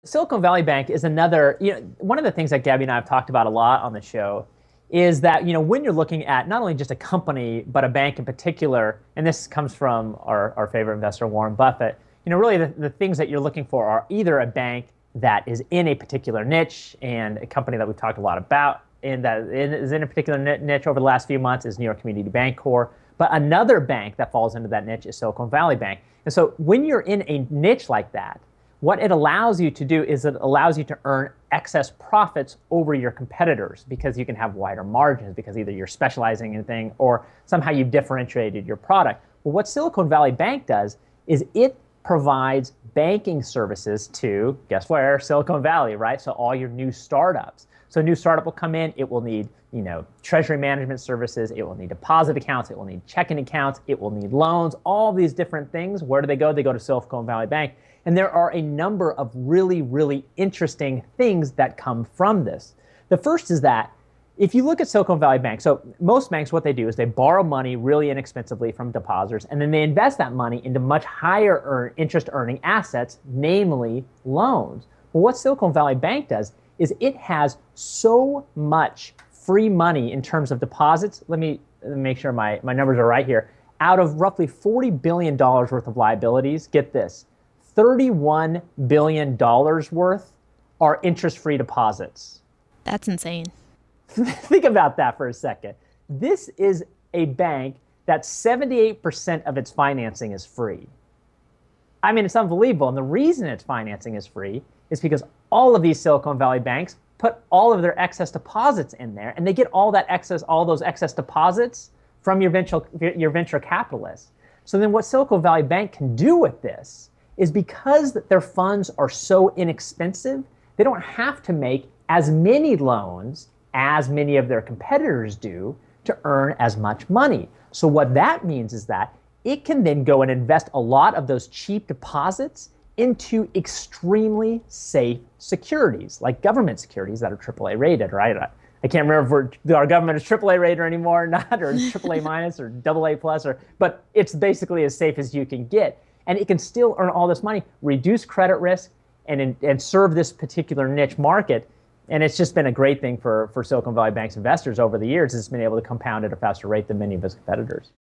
Silicon Valley Bank is another, one of the things that Gabby and I have talked about a lot on the show is that, when you're looking at not only just a company, but a bank in particular, and this comes from our favorite investor, Warren Buffett, really the things that you're looking for are either a bank that is in a particular niche, and a company that we've talked a lot about, and that is in a particular niche over the last few months is New York Community Bancorp. But another bank that falls into that niche is Silicon Valley Bank. And so when you're in a niche like that, what it allows you to do is it allows you to earn excess profits over your competitors because you can have wider margins because either you're specializing in a thing or somehow you've differentiated your product. Well, what Silicon Valley Bank does is it provides banking services to, guess where? Silicon Valley, right? So all your new startups. So a new startup will come in, it will need, treasury management services, it will need deposit accounts, it will need checking accounts, it will need loans, all these different things. Where do they go? They go to Silicon Valley Bank. And there are a number of really, really interesting things that come from this. The first is that if you look at Silicon Valley Bank, so most banks, what they do is they borrow money really inexpensively from depositors, and then they invest that money into much higher interest earning assets, namely loans. Well, what Silicon Valley Bank does is it has so much free money in terms of deposits. Let me make sure my numbers are right here. Out of roughly $40 billion worth of liabilities, get this, $31 billion worth are interest-free deposits. That's insane. Think about that for a second. This is a bank that 78% of its financing is free. I mean, it's unbelievable. And the reason its financing is free is because all of these Silicon Valley banks put all of their excess deposits in there, and they get all those excess deposits from your venture capitalists. So then what Silicon Valley Bank can do with this is because their funds are so inexpensive, they don't have to make as many loans as many of their competitors do to earn as much money. So what that means is that it can then go and invest a lot of those cheap deposits into extremely safe securities, like government securities that are AAA rated, right? I can't remember if our government is AAA rated anymore or not, or AAA minus or AA plus, but it's basically as safe as you can get. And it can still earn all this money, reduce credit risk, and serve this particular niche market. And it's just been a great thing for Silicon Valley Bank's investors over the years. It's been able to compound at a faster rate than many of its competitors.